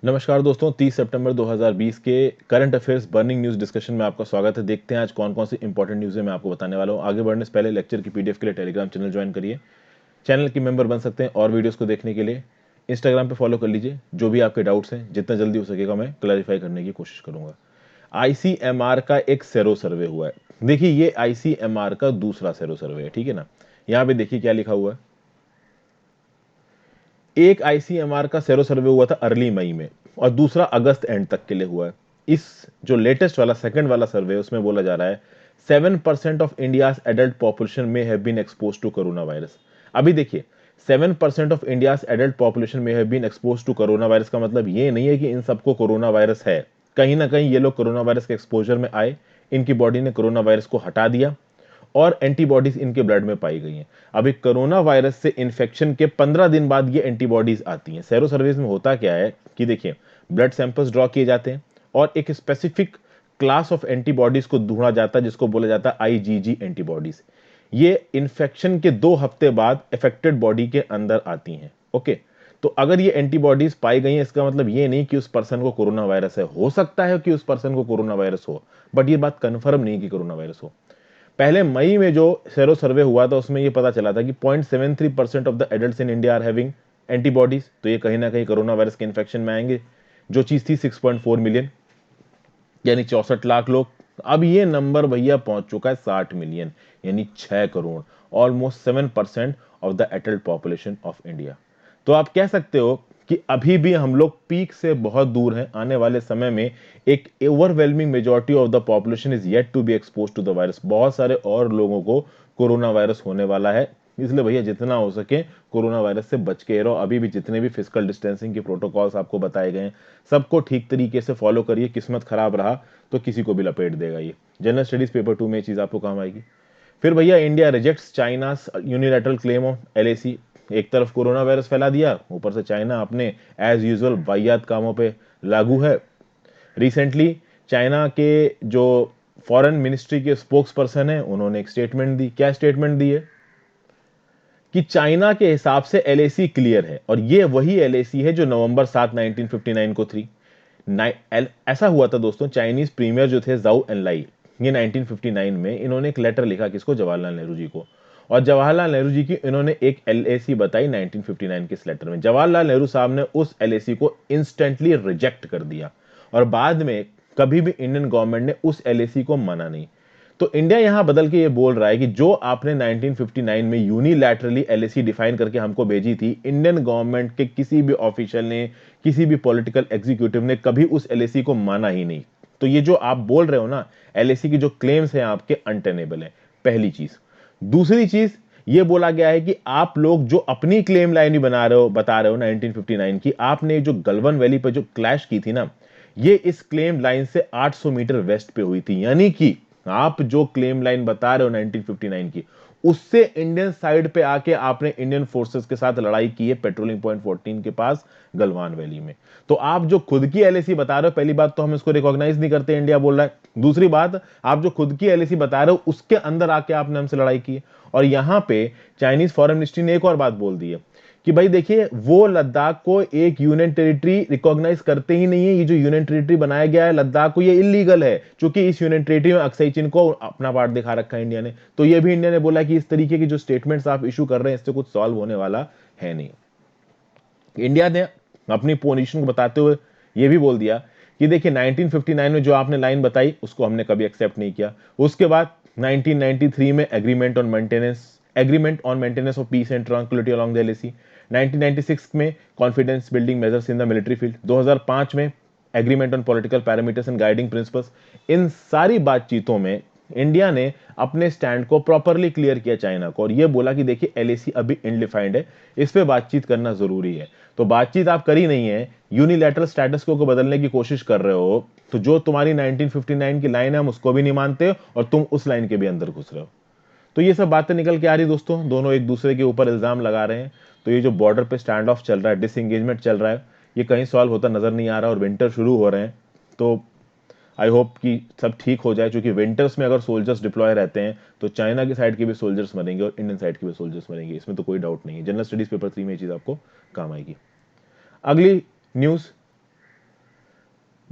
नमस्कार दोस्तों, 30 सितंबर 2020 के current affairs burning news discussion में आपका स्वागत है। देखते हैं आज कौन कौन सी इंपॉर्टेंट न्यूज़ है, मैं आपको बताने वाला हूं। आगे बढ़ने से पहले लेक्चर की पीडीएफ के लिए टेलीग्राम चैनल ज्वाइन करिए। चैनल के मेंबर बन सकते हैं और वीडियोस को देखने के लिए इंस्टाग्राम पे फॉलो कर लीजिए। जो भी आपके डाउट्स हैं जितना जल्दी हो सकेगा मैं क्लैरिफाई करने की कोशिश करूंगा। आईसीएमआर का एक सेरो सर्वे हुआ है। देखिए, ये आईसीएमआर का दूसरा सेरो सर्वे है, ठीक है ना। यहाँ पे देखिए क्या लिखा हुआ है। एक आईसीएमआर का सेरो सर्वे हुआ था अर्ली मई में और दूसरा अगस्त एंड तक के लिए हुआ है। इस जो लेटेस्ट वाला सेकंड वाला सर्वे है उसमें बोला जा रहा है 7% ऑफ इंडियाज एडल्ट पॉपुलेशन में have been expose to corona virus. अभी देखिए, 7% ऑफ इंडियाज एडल्ट पॉपुलेशन में have been expose to corona virus का मतलब ये नहीं है कि इन सबको कोरोना वायरस है। कहीं ना कहीं ये लोग कोरोना वायरस के एक्सपोजर में आए, इनकी बॉडी ने कोरोना वायरस को हटा दिया और एंटीबॉडीज इनके ब्लड में पाई गई हैं। अभी कोरोना वायरस से इन्फेक्शन के 15 दिन बाद ये एंटीबॉडीज आती हैं। सेरो सर्विस में होता क्या है कि देखिए, ब्लड सैंपल्स ड्रॉ किए जाते हैं और एक स्पेसिफिक क्लास ऑफ एंटीबॉडीज को ढूंढा जाता है जिसको बोला जाता है आईजीजी एंटीबॉडीज। ये इन्फेक्शन के 2 हफ्ते बाद अफेक्टेड बॉडी के अंदर आती हैं। ओके, तो अगर ये एंटीबॉडीज पाई गई हैं इसका मतलब ये नहीं कि उस पर्सन को कोरोना वायरस है। हो सकता है कि उस पर्सन को कोरोना वायरस हो, बट ये बात कंफर्म नहीं कि कोरोना वायरस हो। पहले मई में जो सेरो सर्वे हुआ था उसमें ये पता चला था कि 0.73% of the adults in India are having antibodies. तो ये कहीं ना कहीं कोरोना वायरस के इन्फेक्शन में आएंगे। जो चीज थी 6.4 मिलियन, यानी 64 लाख लोग। अब ये नंबर भैया पहुंच चुका है 60 मिलियन, यानी 6 crore, almost 7% of the adult population of India. तो आप कह सकते हो कि अभी भी हम लोग पीक से बहुत दूर हैं। आने वाले समय में एक overwhelming majority of the population is yet to be expose to the virus. बहुत सारे और लोगों को कोरोना वायरस होने वाला है। इसलिए भैया जितना हो सके कोरोना वायरस से बच के रहो। अभी भी जितने भी फिजिकल डिस्टेंसिंग के प्रोटोकॉल्स आपको बताए गए हैं सबको ठीक तरीके से फॉलो करिए। किस्मत खराब रहा तो किसी को भी लपेट देगा ये। जनरल स्टडीज पेपर 2 में ये चीज आपको काम आएगी। फिर भैया, India rejects China's unilateral claim of LAC. एक तरफ कोरोना वायरस फैला दिया, ऊपर से चाइना अपने एज यूजुअल वाहियात कामों पे लागू है। रिसेंटली चाइना के जो फॉरेन मिनिस्ट्री के स्पोक्स पर्सन है उन्होंने एक स्टेटमेंट दी। क्या स्टेटमेंट दी है कि चाइना के हिसाब से एलएसी क्लियर है और ये वही एलएसी है जो नवंबर 7 1959 को थी। ऐसा हुआ था दोस्तों, चाइनीज प्रीमियर जो थे जाओ एनलाई, ये 1959 में इन्होंने एक लेटर लिखा किसको, जवाहरलाल नेहरू जी को। और जवाहरलाल नेहरू जी की इन्होंने एक एलएसी बताई 1959 के इस लेटर में। जवाहरलाल नेहरू साहब ने उस एलएसी को इंस्टेंटली रिजेक्ट कर दिया और बाद में कभी भी इंडियन गवर्नमेंट ने उस एलएसी को माना नहीं। तो इंडिया यहां बदल के ये बोल रहा है कि जो आपने 1959 में यूनिलैटरली एलएसी डिफाइन करके हमको भेजी थी, इंडियन गवर्नमेंट के किसी भी ऑफिशियल ने, किसी भी पॉलिटिकल एग्जीक्यूटिव ने कभी उस एलएसी को माना ही नहीं। तो ये जो आप बोल रहे हो ना, एलएसी की जो क्लेम्स हैं आपके अनटेनेबल है, पहली चीज। दूसरी चीज ये बोला गया है कि आप लोग जो अपनी क्लेम लाइन भी बना रहे हो, बता रहे हो 1959 की, आपने जो गलवन वैली पर जो क्लैश की थी ना, ये इस क्लेम लाइन से 800 मीटर वेस्ट पे हुई थी। यानी कि आप जो क्लेम लाइन बता रहे हो 1959 की, उससे इंडियन साइड पे आके आपने इंडियन फोर्सेस के साथ लड़ाई की है पेट्रोलिंग पॉइंट 14 के पास गलवान वैली में। तो आप जो खुद की एलएसी बता रहे हो, पहली बात तो हम इसको रिकॉग्नाइज नहीं करते, इंडिया बोल रहा है। दूसरी बात, आप जो खुद की एलएसी बता रहे हो उसके अंदर आके आपने हमसे लड़ाई की है। और यहां पे चाइनीज फॉरेन मिनिस्ट्री ने एक और बात बोल दी है कि भाई देखिए, वो लद्दाख को एक यूनियन टेरिटरी रिकॉग्नाइज करते ही नहीं है। ये जो यूनियन टेरिटरी बनाया गया है लद्दाख को, ये इलीगल है, क्योंकि इस यूनियन टेरिटरी में अक्साई चीन को अपना पार्ट दिखा रखा है इंडिया ने। तो ये भी इंडिया ने बोला कि इस तरीके की जो स्टेटमेंट्स आप इशू कर रहे हैं इससे कुछ सॉल्व होने वाला है नहीं। इंडिया ने अपनी पोजीशन को बताते हुए यह भी बोल दिया कि देखिए, 1959 में जो आपने लाइन बताई उसको हमने कभी एक्सेप्ट नहीं किया। उसके बाद 1993 में agreement on maintenance of peace and tranquillity along the LAC. 1996 में confidence building measures in the military field. 2005 में agreement on political parameters and guiding principles. इन सारी बातचीतों में इंडिया ने अपने स्टैंड को प्रॉपरली क्लियर किया चाइना को और यह बोला कि देखिए, एलएसी अभी इनडिफाइंड है, इस पे बातचीत करना जरूरी है। तो बातचीत आप करी नहीं है, यूनिलैटरल स्टेटस को बदलने की कोशिश कर रहे हो। तो जो तुम्हारी 1959 की लाइन है हम उसको भी नहीं मानते और तुम उस लाइन के भी अंदर घुस रहे हो। तो ये सब बातें निकल के आ रही दोस्तों, दोनों एक दूसरे के ऊपर इल्जाम लगा रहे हैं। तो ये जो बॉर्डर पे स्टैंड ऑफ चल रहा है, डिसएंगेजमेंट चल रहा है, ये कहीं सॉल्व होता नजर नहीं आ रहा और विंटर शुरू हो रहे हैं। तो आई होप कि सब ठीक हो जाए, क्योंकि विंटर्स में अगर सोल्जर्स डिप्लॉय रहते हैं तो चाइना की साइड के भी सोल्जर्स मरेंगे और इंडियन साइड के भी सोल्जर्स मरेंगे, इसमें तो कोई डाउट नहीं है। जनरल स्टडीज पेपर 3 में ये चीज आपको काम आएगी। अगली न्यूज,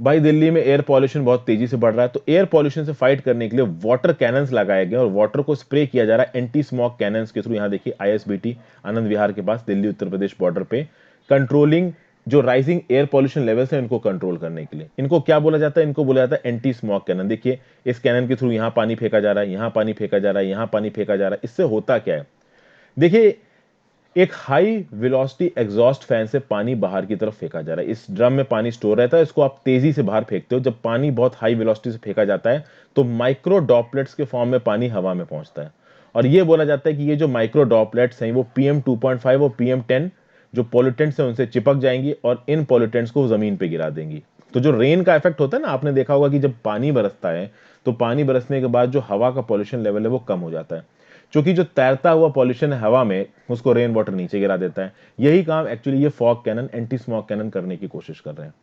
भाई दिल्ली में एयर पॉल्यूशन बहुत तेजी से बढ़ रहा है, तो एयर पॉल्यूशन से फाइट करने के लिए वाटर कैनन्स लगाए गए और वाटर को स्प्रे किया जा रहा है एंटी स्मॉग कैनन्स के थ्रू। यहां देखिए आईएसबीटी आनंद विहार के पास दिल्ली उत्तर प्रदेश बॉर्डर पे, कंट्रोलिंग जो राइजिंग एयर पॉल्यूशन लेवल्स है इनको कंट्रोल करने के लिए। इनको क्या बोला जाता है? इनको बोला जाता है एंटी स्मॉग कैनन। देखिए इस कैनन के थ्रू यहां पानी फेंका जा रहा है, यहां पानी फेंका जा रहा है, यहां पानी फेंका जा रहा है। इससे होता क्या है? देखिए एक हाई वेलोसिटी एग्जॉस्ट फैन से पानी बाहर की तरफ फेंका जा रहा है। इस ड्रम में पानी स्टोर रहता है, इसको आप तेजी से बाहर फेंकते हो। जब पानी बहुत हाई वेलोसिटी से फेंका जाता है तो माइक्रो ड्रॉपलेट्स के फॉर्म में पानी हवा में पहुंचता है, और यह बोला जाता है कि ये जो माइक्रो ड्रॉपलेट्स हैं वो PM2.5 और PM10 जो पॉल्यूटेंट्स हैं उनसे चिपक जाएंगी और इन पॉल्यूटेंट्स को जमीन पे गिरा देंगी। तो जो रेन का इफेक्ट होता है ना, आपने देखा होगा कि जब पानी बरसता है तो पानी बरसने के बाद जो हवा का पॉल्यूशन लेवल है वो कम हो जाता है, क्योंकि जो तैरता हुआ पॉल्यूशन है हवा में उसको रेन वाटर नीचे गिरा देता है। यही काम एक्चुअली ये fog cannon, anti smog cannon करने की कोशिश कर रहे हैं।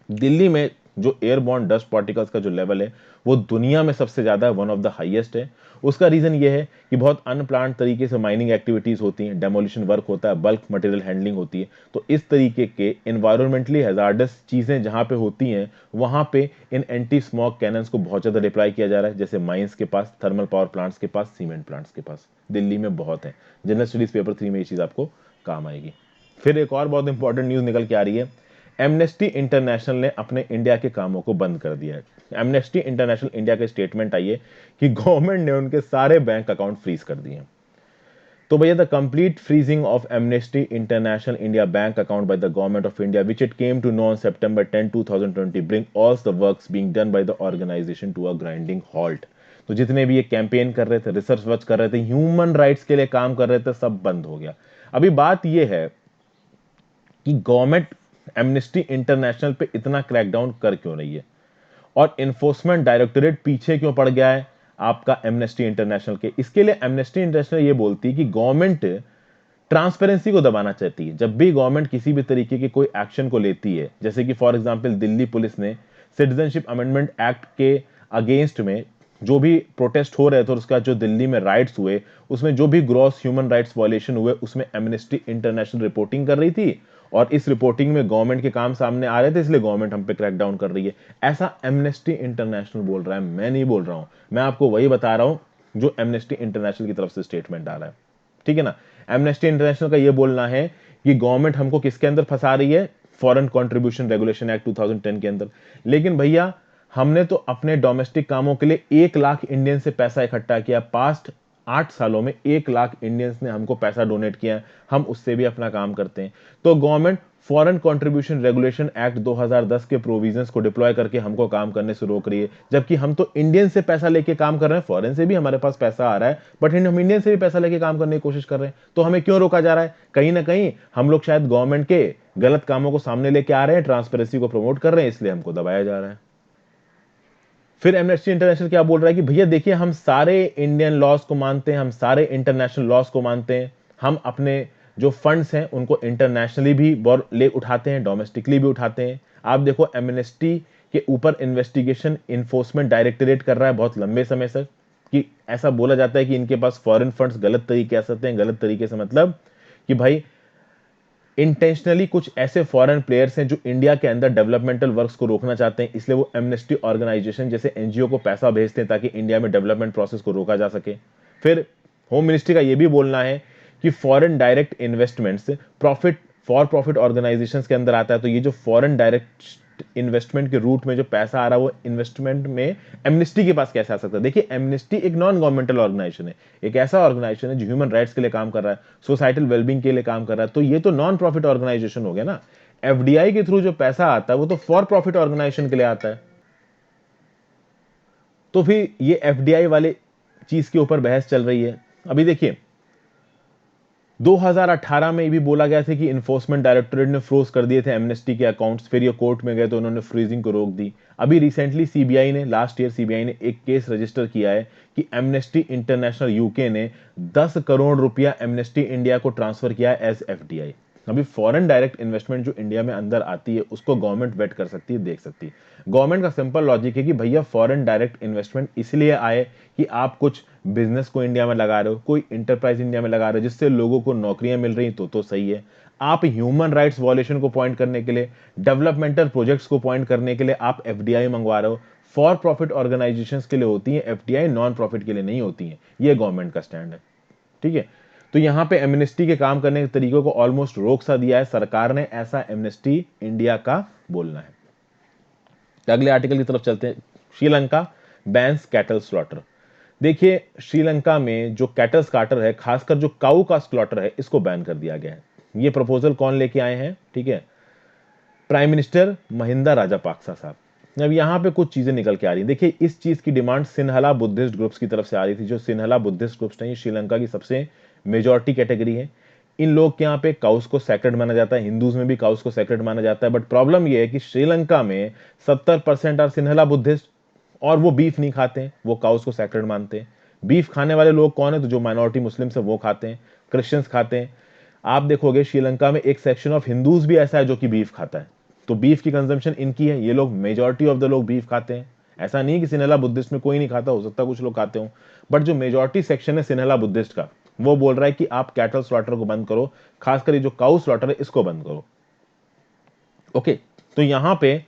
दिल्ली में जो एयरबॉर्न डस्ट पार्टिकल्स का जो लेवल है वो दुनिया में सबसे ज्यादा है, वन ऑफ द हाईएस्ट है। उसका रीजन ये है कि बहुत अनप्लान्ड तरीके से माइनिंग एक्टिविटीज होती हैं, डेमोलिशन वर्क होता है, बल्क मटेरियल हैंडलिंग होती है। तो इस तरीके के एनवायरमेंटली हैजार्डस चीजें जहां पे होती हैं वहां पे इन एंटी स्मॉग कैनन्स को बहुत ज्यादा डिप्लॉय किया जा रहा है, जैसे माइंस के पास, थर्मल पावर प्लांट्स के पास, सीमेंट प्लांट्स के पास। दिल्ली में बहुत है। जनरल स्टडीज पेपर 3 में ये चीज आपको काम आएगी। फिर एक और बहुत इंपॉर्टेंट न्यूज निकल के आ रही है। एमनेस्टी इंटरनेशनल ने अपने इंडिया के कामों को बंद कर दिया है। एमनेस्टी इंटरनेशनल इंडिया के स्टेटमेंट आई है कि गवर्नमेंट ने उनके सारे बैंक अकाउंट फ्रीज कर दिए हैं। तो भैया the complete freezing of Amnesty International India bank account by the government of India which it came to know on September 10, 2020 bring all the works being done by the organisation to a grinding halt. तो जितने भी ये campaign कर रहे थे, research work कर रहे थे, ह्यूमन राइट्स के लिए काम कर रहे थे, सब बंद हो गया। अभी बात यह है कि गवर्नमेंट एमनेस्टी इंटरनेशनल पे इतना क्रैकडाउन कर क्यों रही है और इन्फोर्समेंट डायरेक्टोरेट पीछे क्यों पड़ गया है आपका एमनेस्टी इंटरनेशनल के? इसके लिए एमनेस्टी इंटरनेशनल ये बोलती है कि गवर्नमेंट ट्रांसपेरेंसी को दबाना चाहती है। जब भी गवर्नमेंट किसी भी तरीके के कोई एक्शन को लेती है, जैसे कि फॉर एग्जांपल दिल्ली पुलिस ने सिटीजनशिप अमेंडमेंट एक्ट के अगेंस्ट में जो भी प्रोटेस्ट हो रहे थे और उसका जो दिल्ली में राइट्स हुए, उसमें जो भी ग्रॉस ह्यूमन राइट्स वायलेशन हुए उसमें एमनेस्टी इंटरनेशनल रिपोर्टिंग कर रही थी, और इस रिपोर्टिंग में गवर्नमेंट के काम सामने आ रहे थे, इसलिए गवर्नमेंट हम पे क्रैकडाउन कर रही है। ऐसा एमनेस्टी इंटरनेशनल बोल रहा है, मैं नहीं बोल रहा हूं। मैं आपको वही बता रहा हूं जो एमनेस्टी इंटरनेशनल की तरफ से स्टेटमेंट आ रहा है, ठीक है ना। एमनेस्टी इंटरनेशनल का यह बोलना है कि गवर्नमेंट हमको किसके अंदर फंसा रही है? फॉरेन कंट्रीब्यूशन रेगुलेशन एक्ट 2010 के अंदर। लेकिन भैया हमने तो अपने डोमेस्टिक कामों के लिए 1 लाख इंडियन से पैसा इकट्ठा किया। पास्ट 8 सालों में 1 लाख इंडियंस ने हमको पैसा डोनेट किया, हम उससे भी अपना काम करते हैं। तो government foreign contribution regulation act 2010 के प्रोविजंस को डिप्लॉय करके हमको काम करने से रोक रही है, जबकि हम तो इंडियन से पैसा लेके काम कर रहे हैं। फॉरेन से भी हमारे पास पैसा आ रहा है, बट हम इंडियन से भी पैसा लेके काम करने की कोशिश कर रहे हैं। तो हमें क्यों रोका जा रहा है? कहीं ना कहीं हम लोग शायद गवर्नमेंट के गलत कामों को सामने लेके आ रहे हैं, ट्रांसपेरेंसी को प्रमोट कर रहे हैं, इसलिए हमको दबाया जा रहा है। फिर एमनेस्टी इंटरनेशनल क्या बोल रहा है कि भैया देखिए हम सारे इंडियन लॉज को मानते हैं, हम सारे इंटरनेशनल लॉज को मानते हैं, हम अपने जो फंड्स हैं उनको इंटरनेशनली भी ले उठाते हैं, डोमेस्टिकली भी उठाते हैं। आप देखो एमनेस्टी के ऊपर इन्वेस्टिगेशन इन्फोर्समेंट डायरेक्टरेट कर रहा है बहुत लंबे समय से, कि ऐसा बोला जाता है कि इनके पास फॉरेन फंड्स गलत तरीके आ सकते हैं। गलत तरीके से मतलब कि भाई इंटेंशनली कुछ ऐसे फॉरेन प्लेयर्स हैं जो इंडिया के अंदर डेवलपमेंटल वर्क्स को रोकना चाहते हैं, इसलिए वो एमनेस्टी ऑर्गेनाइजेशन जैसे एनजीओ को पैसा भेजते हैं ताकि इंडिया में डेवलपमेंट प्रोसेस को रोका जा सके। फिर होम मिनिस्ट्री का ये भी बोलना है कि foreign direct investments profit for profit organisation के अंदर आता है। तो ये जो फॉरेन डायरेक्ट इन्वेस्टमेंट के रूट में जो पैसा आ रहा है वो इन्वेस्टमेंट में एमनेस्टी के पास कैसे आ सकता है? देखिए एमनेस्टी एक नॉन गवर्नमेंटल ऑर्गेनाइजेशन है, एक ऐसा ऑर्गेनाइजेशन है जो ह्यूमन राइट्स के लिए काम कर रहा है, सोसाइटल वेलबींग के लिए काम कर रहा है। तो ये तो नॉन प्रॉफिट ऑर्गेनाइजेशन हो गया ना। एफडीआई के थ्रू जो पैसा आता है वो तो फॉर प्रॉफिट ऑर्गेनाइजेशन के लिए आता है। तो फिर ये एफडीआई वाले चीज के ऊपर बहस चल रही है। अभी देखिए 2018 में भी बोला गया था कि इन्फोर्समेंट डायरेक्टोरेट ने फ्रोज कर दिए थे एमनेस्टी के अकाउंट्स, फिर ये कोर्ट में गए तो उन्होंने फ्रीजिंग को रोक दी। अभी रिसेंटली सीबीआई ने, लास्ट ईयर सीबीआई ने एक केस रजिस्टर किया है कि एमनेस्टी इंटरनेशनल यूके ने 10 करोड़ रुपया एमनेस्टी इंडिया को ट्रांसफर किया है एज एफडीआई। अभी फॉरेन डायरेक्ट इन्वेस्टमेंट जो इंडिया में अंदर आती है उसको गवर्नमेंट वेट कर सकती है, देख सकती है। गवर्नमेंट का सिंपल लॉजिक है कि भैया फॉरेन डायरेक्ट इन्वेस्टमेंट इसलिए आए कि आप कुछ बिजनेस को इंडिया में लगा रहे हो, कोई इंटरप्राइज इंडिया में लगा रहे हो जिससे लोगों को नौकरियां मिल रही तो सही है। आप ह्यूमन राइट्स वॉयलेशन को पॉइंट करने के लिए, डेवलपमेंटल प्रोजेक्ट्स को पॉइंट करने के लिए आप एफडीआई मंगवा रहे हो। फॉर प्रॉफिट ऑर्गेनाइजेशंस के लिए होती है एफडीआई, नॉन प्रॉफिट के लिए नहीं होती है। ये गवर्नमेंट का स्टैंड है, ठीक है। तो यहां पे एमनेस्टी के काम करने के तरीकों को ऑलमोस्ट रोक सा दिया है सरकार ने, ऐसा एमनेस्टी इंडिया का बोलना है। अगले आर्टिकल की तरफ चलते हैं। Sri Lanka bans cattle slaughter. देखिए श्रीलंका में जो कैटल स्लॉटर है, खासकर जो काऊ का स्लॉटर है, इसको बैन कर दिया गया है। ये प्रपोजल कौन लेके आए हैं, ठीक है, प्राइम मिनिस्टर महिंदा राजापाक्सा साहब। अब यहाँ पे कुछ चीजें निकल के आ रही हैं। देखिए इस चीज की डिमांड सिन्हला बुद्धिस्ट ग्रुप्स की तरफ से आ रही थी। जो सिन्हला बुद्धिस्ट ग्रुप्स हैं, श्रीलंका की सबसे मेजॉरिटी कैटेगरी है। इन लोग के यहाँ पे काउस को सैक्रेड माना जाता है, हिंदूज में भी काउस को सैक्रेड माना जाता है। बट प्रॉब्लम ये है कि श्रीलंका में 70% आर सिन्हला बुद्धिस्ट, और वो बीफ नहीं खाते हैं, वो काउस को सैक्रेड मानते हैं। बीफ खाने वाले लोग कौन है, तो जो माइनॉरिटी मुस्लिम्स है वो खाते हैं, क्रिश्चियंस खाते हैं। आप देखोगे श्रीलंका में एक सेक्शन ऑफ हिंदूज भी ऐसा है जो कि बीफ खाता है। तो बीफ की कंजम्पशन इनकी है, ये लोग मेजॉरिटी ऑफ द लोग बीफ खाते हैं। ऐसा नहीं कि सिन्हला बुद्धिस्ट में कोई नहीं खाता, हो सकता है कुछ लोग खाते हो, बट जो मेजॉरिटी सेक्शन है सिन्हला बुद्धिस्ट का, वो बोल रहा है कि आप कैटल स्लॉटर को बंद करो, खासकर ये जो काउ स्लॉटर है इसको बंद करो। ओके, तो यहां पे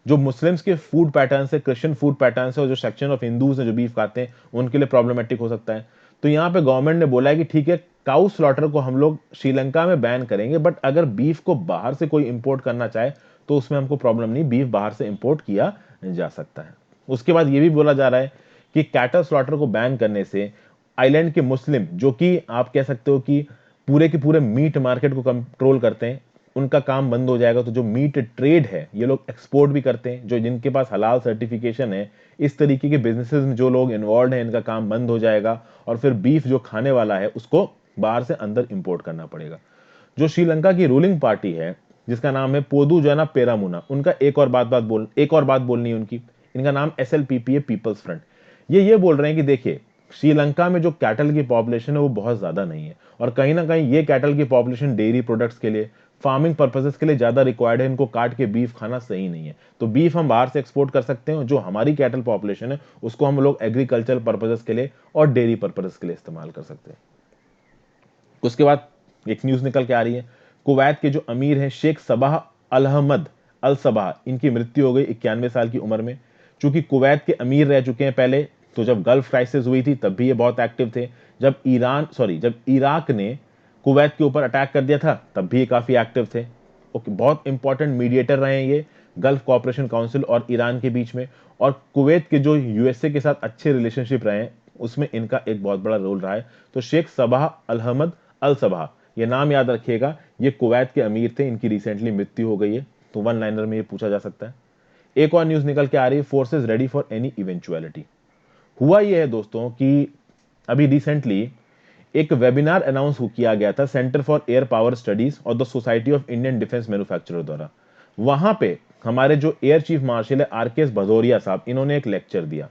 जो मुस्लिम्स के फूड पैटर्न है, क्रिश्चियन फूड पैटर्न है, और जो सेक्शन ऑफ हिंदूज है जो बीफ खाते हैं, उनके लिए प्रॉब्लमेटिक हो सकता है। तो यहां पे गवर्नमेंट ने बोला है कि ठीक है, काउ स्लॉटर को हम लोग श्रीलंका में बैन करेंगे, बट अगर बीफ को बाहर से कोई इंपोर्ट करना चाहे तो उसमें हमको प्रॉब्लम नहीं, बीफ बाहर से इंपोर्ट किया जा सकता है। उसके बाद ये भी बोला जा रहा है कि कैटल स्लॉटर को बैन करने से आइलैंड के मुस्लिम, जो कि आप कह सकते हो कि पूरे के पूरे मीट मार्केट को कंट्रोल करते हैं, उनका काम बंद हो जाएगा। तो जो मीट ट्रेड है, ये लोग एक्सपोर्ट भी करते हैं, जो जिनके पास हलाल सर्टिफिकेशन है, इस तरीके के बिजनेसेस में जो लोग इन्वॉल्व हैं, इनका काम बंद हो जाएगा। और फिर बीफ जो खाने वाला है उसको बाहर से अंदर इंपोर्ट करना पड़ेगा। जो श्रीलंका की रूलिंग पार्टी है, जिसका नाम है पोदुजाना पेरामुना, उनका एक और बात बोलनी है उनकी। इनका नाम एसएलपीपी है, पीपल्स फ्रंट। ये बोल रहे हैं कि देखिए श्रीलंका में जो कैटल की पॉपुलेशन है वो बहुत ज्यादा नहीं है, और कहीं ना कहीं ये कैटल की पॉपुलेशन डेयरी प्रोडक्ट्स के लिए, फार्मिंग पर्पसेस के लिए ज्यादा रिक्वायर्ड है। इनको काट के बीफ खाना सही नहीं है। तो बीफ हम बाहर से एक्सपोर्ट कर सकते हैं, जो हमारी कैटल पॉपुलेशन है उसको हम लोग एग्रीकल्चर पर्पसेस के लिए और डेयरी पर्पसेस के लिए इस्तेमाल कर सकते हैं। उसके बाद एक न्यूज निकल के आ रही है, कुवैत के जो अमीर हैं शेख सबाह अल अहमद अल सबाह, इनकी मृत्यु हो गई 91 साल की उम्र में। चूंकि कुवैत के अमीर रह चुके हैं पहले, तो जब गल्फ क्राइसिस हुई थी तब भी ये बहुत एक्टिव थे। जब इराक ने कुवैत के ऊपर अटैक कर दिया था तब भी ये काफी एक्टिव थे। ओके, बहुत इंपॉर्टेंट मीडिएटर रहे हैं ये गल्फ कॉपरेशन काउंसिल और ईरान के बीच में। और कुवैत के जो यूएसए के साथ अच्छे रिलेशनशिप रहे हैं, उसमें इनका एक बहुत बड़ा रोल रहा है। तो शेख सबाह अल अहमद अल सबाह, ये नाम याद रखिएगा, ये कुवैत के अमीर थे, इनकी रिसेंटली मृत्यु हो गई है। तो वन लाइनर में ये पूछा जा सकता है। एक और न्यूज निकल के आ रही है, forces ready for any eventuality. हुआ ये है दोस्तों कि अभी रिसेंटली एक वेबिनार अनाउंस किया गया था Centre for Air Power Studies और the Society of Indian Defence Manufacturer द्वारा। वहां पे हमारे जो एयर चीफ मार्शल है आरकेएस भदौरिया साहब, इन्होंने एक लेक्चर दिया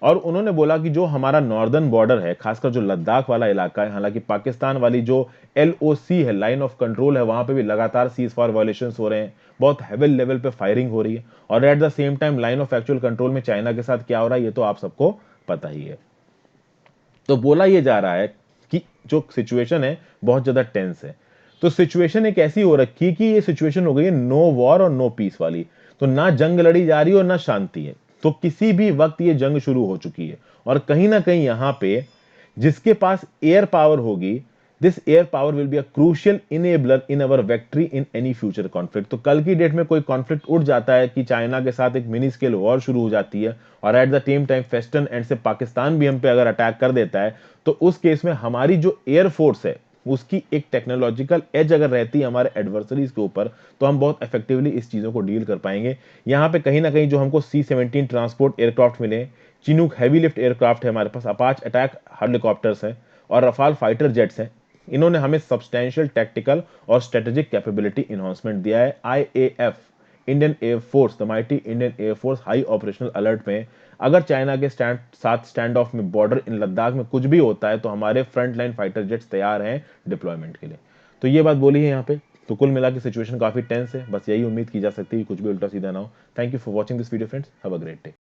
और उन्होंने बोला कि जो हमारा नॉर्दर्न बॉर्डर है, खासकर जो लद्दाख वाला इलाका है, हालांकि पाकिस्तान वाली जो एलओसी है, लाइन ऑफ कंट्रोल है, वहां पे भी लगातार सीज फायर वायलेशंस हो रहे हैं, बहुत हेवी लेवल पे फायरिंग हो रही है, और at the same time line of actual control में चाइना के साथ क्या हो रहा है ये तो आप सबको पता ही है। तो बोला ये जा रहा है कि जो सिचुएशन है बहुत ज्यादा टेंस है। तो सिचुएशन एक ऐसी हो रखी है कि ये सिचुएशन हो गई है नो वॉर और नो पीस वाली। तो ना जंग लड़ी जा रही है और ना शांति है, तो किसी भी वक्त ये जंग शुरू हो चुकी है। और कहीं ना कहीं यहां पे जिसके पास एयर पावर होगी, this air power will be a crucial enabler in our victory in any future conflict. तो कल की डेट में कोई कॉन्फ्लिक्ट उठ जाता है कि चाइना के साथ एक मिनी स्केल वॉर शुरू हो जाती है, और at the same time western and से पाकिस्तान भी हम पे अगर अटैक कर देता है, तो उस केस में हमारी जो एयरफोर्स है उसकी एक टेक्नोलॉजिकल एज अगर रहती है हमारे एडवर्सरीज के ऊपर, तो हम बहुत इफेक्टिवली इस चीजों को डील कर पाएंगे। यहाँ पे कहीं ना कहीं जो हमको C-17 ट्रांसपोर्ट एयरक्राफ्ट मिले, चिनूक हैवी लिफ्ट एयरक्राफ्ट है हमारे पास, अपाच अटैक हेलीकॉप्टर्स है, और रफाल फाइटर जेट्स हैं, इन्होंने हमें सब्सटैंशियल टैक्टिकल और स्ट्रेटेजिक कैपेबिलिटी इन्हांसमेंट दिया है। IAF, Indian air force, the mighty Indian air force high operational alert में, अगर चाइना के साथ स्टैंड ऑफ में, बॉर्डर इन लद्दाख में कुछ भी होता है, तो हमारे फ्रंट लाइन फाइटर जेट्स तैयार हैं डिप्लॉयमेंट के लिए। तो ये बात बोली है यहाँ पे। तो कुल मिला के सिचुएशन काफी टेंस है, बस यही उम्मीद की जा सकती है कि कुछ भी उल्टा सीधा ना हो। Thank you for watching this video friends, have a great day.